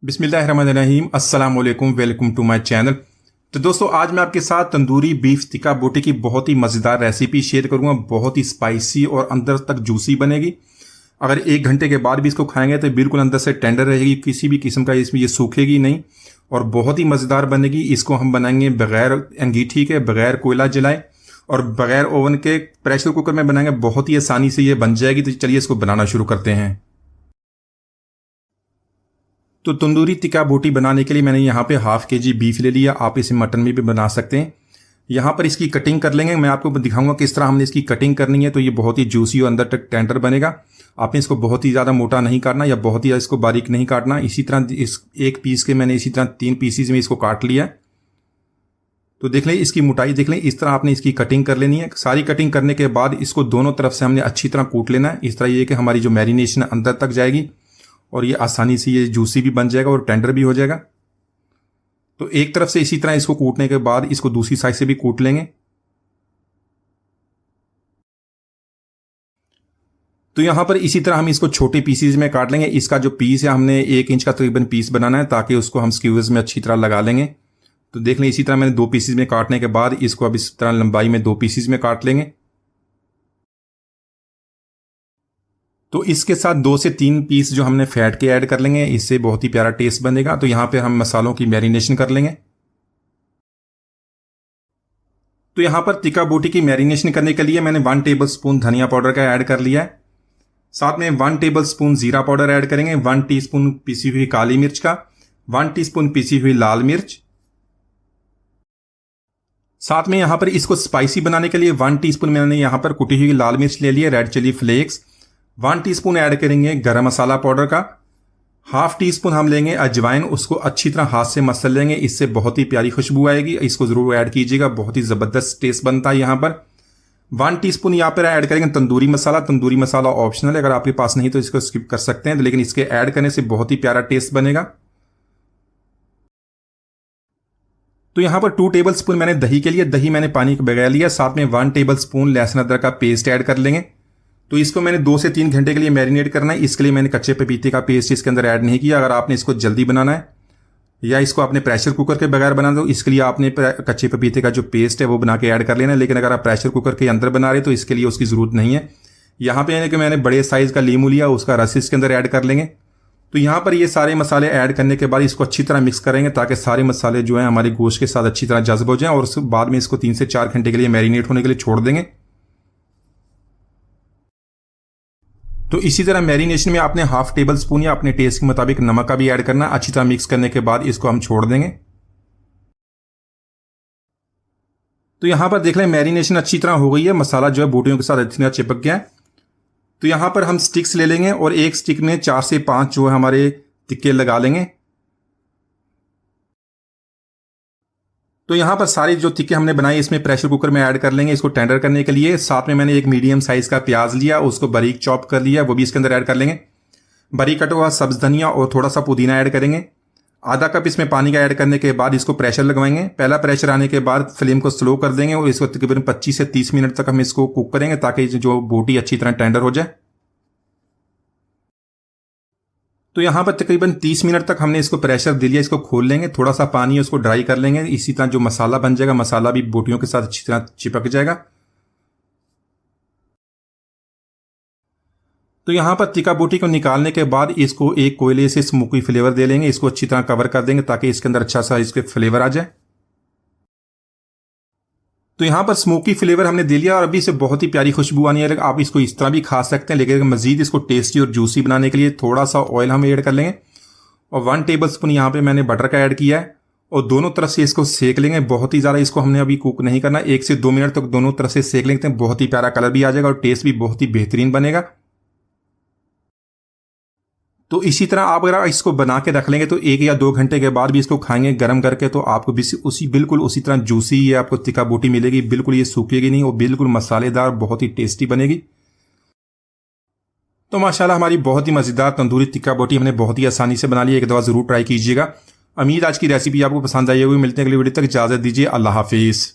बिस्मिल्लाहिर्रहमानिर्रहीम, अस्सलाम वालेकुम, वेलकम टू माय चैनल। तो दोस्तों, आज मैं आपके साथ तंदूरी बीफ टिक्का बोटी की बहुत ही मज़ेदार रेसिपी शेयर करूंगा। बहुत ही स्पाइसी और अंदर तक जूसी बनेगी। अगर 1 घंटे के बाद भी इसको खाएंगे तो बिल्कुल अंदर से टेंडर रहेगी, किसी भी किस्म का इसमें ये सूखेगी नहीं और बहुत ही मज़ेदार बनेगी। इसको हम बनाएंगे बगैर अंगीठी के, बगैर कोयला जलाए और बगैर ओवन के, प्रेशर कुकर में बनाएंगे। बहुत ही आसानी से ये बन जाएगी। तो चलिए इसको बनाना शुरू करते हैं। तो तंदूरी टिक्का बोटी बनाने के लिए मैंने यहाँ पे ½ kg बीफ ले लिया। आप इसे मटन में भी बना सकते हैं। यहाँ पर इसकी कटिंग कर लेंगे। मैं आपको दिखाऊंगा किस तरह हमने इसकी कटिंग करनी है। तो ये बहुत ही जूसी और अंदर तक टेंडर बनेगा। आपने इसको बहुत ही ज़्यादा मोटा नहीं काटना या बहुत ही इसको बारीक नहीं काटना। इसी तरह इस एक पीस के मैंने इसी तरह 3 पीसीज में इसको काट लिया। तो देख लें इसकी मोटाई, देख लें इस तरह आपने इसकी कटिंग कर लेनी है। सारी कटिंग करने के बाद इसको दोनों तरफ से हमने अच्छी तरह कूट लेना है। इस तरह ये कि हमारी जो मैरिनेशन अंदर तक जाएगी और ये आसानी से ये जूसी भी बन जाएगा और टेंडर भी हो जाएगा। तो एक तरफ से इसी तरह इसको कूटने के बाद इसको दूसरी साइड से भी कूट लेंगे। तो यहां पर इसी तरह हम इसको छोटे पीसीज में काट लेंगे। इसका जो पीस है हमने 1 इंच का तकरीबन पीस बनाना है ताकि उसको हम स्क्यूज़ में अच्छी तरह लगा लेंगे। तो देख लें इसी तरह मैंने 2 पीसीज में काटने के बाद इसको अब इस तरह लंबाई में 2 पीसीज में काट लेंगे। तो इसके साथ 2 से 3 पीस जो हमने फैट के ऐड कर लेंगे, इससे बहुत ही प्यारा टेस्ट बनेगा। तो यहां पे हम मसालों की मैरिनेशन कर लेंगे। तो यहां पर टिक्का बोटी की मैरिनेशन करने के लिए मैंने 1 टेबलस्पून धनिया पाउडर का ऐड कर लिया है। साथ में 1 टेबलस्पून जीरा पाउडर ऐड करेंगे, 1 टीस्पून पीसी हुई काली मिर्च का, 1 टीस्पून पीसी हुई लाल मिर्च। साथ में यहां पर इसको स्पाइसी बनाने के लिए 1 टीस्पून मैंने यहां पर कुटी हुई लाल मिर्च ले लिया, red chilli flakes. 1 teaspoon add करेंगे गरम मसाला पाउडर का। ½ टीस्पून हम लेंगे अजवाइन, उसको अच्छी तरह हाथ से मसल लेंगे। इससे बहुत ही प्यारी खुशबू आएगी। इसको जरूर ऐड कीजिएगा, बहुत ही जबरदस्त टेस्ट बनता है। यहाँ पर 1 टीस्पून यहाँ पर ऐड करेंगे तंदूरी मसाला। तंदूरी मसाला ऑप्शनल है, अगर आपके पास नहीं तो इसको स्किप कर सकते हैं, लेकिन इसके ऐड करने से बहुत ही प्यारा टेस्ट बनेगा। तो यहाँ पर 2 टेबलस्पून मैंने दही के लिए, दही मैंने पानी को भिगा लिया। साथ में 1 टेबलस्पून लहसुन अदरक का पेस्ट ऐड कर लेंगे। तो इसको मैंने 2 से 3 घंटे के लिए मैरिनेट करना है। इसके लिए मैंने कच्चे पपीते का पेस्ट इसके अंदर ऐड नहीं किया। अगर आपने इसको जल्दी बनाना है या इसको आपने प्रेशर कुकर के बगैर बनाना, तो इसके लिए आपने कच्चे पपीते का जो पेस्ट है वो बना के ऐड कर लेना है। लेकिन अगर आप प्रेशर कुकर के अंदर बना रहे तो इसके लिए उसकी ज़रूरत नहीं है। यहाँ पे कि मैंने बड़े साइज़ का लीमू लिया, उसका रस इसके अंदर ऐड कर लेंगे। तो यहाँ पर ये सारे मसाले ऐड करने के बाद इसको अच्छी तरह मिक्स करेंगे ताकि सारे मसाले जो हैं हमारे गोश्त के साथ अच्छी तरह जज्ब हो जाएं और उसके बाद में इसको 3 से 4 घंटे के लिए मैरिनेट होने के लिए छोड़ देंगे। तो इसी तरह मैरिनेशन में आपने ½ टेबलस्पून या अपने टेस्ट के मुताबिक नमक का भी ऐड करना। अच्छी तरह मिक्स करने के बाद इसको हम छोड़ देंगे। तो यहां पर देख लें मैरिनेशन अच्छी तरह हो गई है। मसाला जो है बोटियों के साथ अच्छी तरह चिपक गया है। तो यहां पर हम स्टिक्स ले लेंगे और एक स्टिक में 4 से 5 जो है हमारे टिक्के लगा लेंगे। तो यहाँ पर सारी जो टिक्के हमने बनाई इसमें प्रेशर कुकर में ऐड कर लेंगे इसको टेंडर करने के लिए। साथ में मैंने एक मीडियम साइज का प्याज लिया, उसको बारीक चॉप कर लिया, वो भी इसके अंदर ऐड कर लेंगे। बारीक कटा हुआ सब्ज धनिया और थोड़ा सा पुदीना ऐड करेंगे। ½ कप इसमें पानी का ऐड करने के बाद इसको प्रेशर लगवाएंगे। पहला प्रेशर आने के बाद फ्लेम को स्लो कर देंगे और इसको तकरीबन 25 से 30 मिनट तक हम इसको कुक करेंगे ताकि जो बोटी अच्छी तरह टेंडर हो जाए। तो यहाँ पर तकरीबन 30 मिनट तक हमने इसको प्रेशर दे लिया। इसको खोल लेंगे, थोड़ा सा पानी उसको ड्राई कर लेंगे। इसी तरह जो मसाला बन जाएगा, मसाला भी बोटियों के साथ अच्छी तरह चिपक जाएगा। तो यहाँ पर टिक्का बोटी को निकालने के बाद इसको एक कोयले से स्मोकी फ्लेवर दे लेंगे। इसको अच्छी तरह कवर कर देंगे ताकि इसके अंदर अच्छा सा इसके फ्लेवर आ जाए। तो यहाँ पर स्मोकी फ्लेवर हमने दे लिया और अभी से बहुत ही प्यारी खुशबू आनी है। आप इसको इस तरह भी खा सकते हैं, लेकिन मजीद इसको टेस्टी और जूसी बनाने के लिए थोड़ा सा ऑयल हम ऐड कर लेंगे और 1 टेबलस्पून यहाँ पे मैंने बटर का ऐड किया है और दोनों तरफ से इसको सेक लेंगे। बहुत ही ज़्यादा इसको हमने अभी कुक नहीं करना, 1 से 2 मिनट तक दोनों तरफ से सेक लेंगे। बहुत ही प्यारा कलर भी आ जाएगा और टेस्ट भी बहुत ही बेहतरीन बनेगा। तो इसी तरह आप अगर इसको बना के रख लेंगे तो 1 या 2 घंटे के बाद भी इसको खाएंगे गर्म करके, तो आपको भी बिल्कुल उसी तरह जूसी ये आपको टिक्का बोटी मिलेगी। बिल्कुल ये सूखेगी नहीं और बिल्कुल मसालेदार, बहुत ही टेस्टी बनेगी। तो माशाल्लाह हमारी बहुत ही मज़ेदार तंदूरी टिक्का बोटी हमने बहुत ही आसानी से बना ली। एक दफ़ा ज़रूर ट्राई कीजिएगा। उम्मीद आज की रेसिपी आपको पसंद आई होगी। मिलते हैं अगली वीडियो तक, इजाज़त दीजिए। अल्लाह हाफिज़।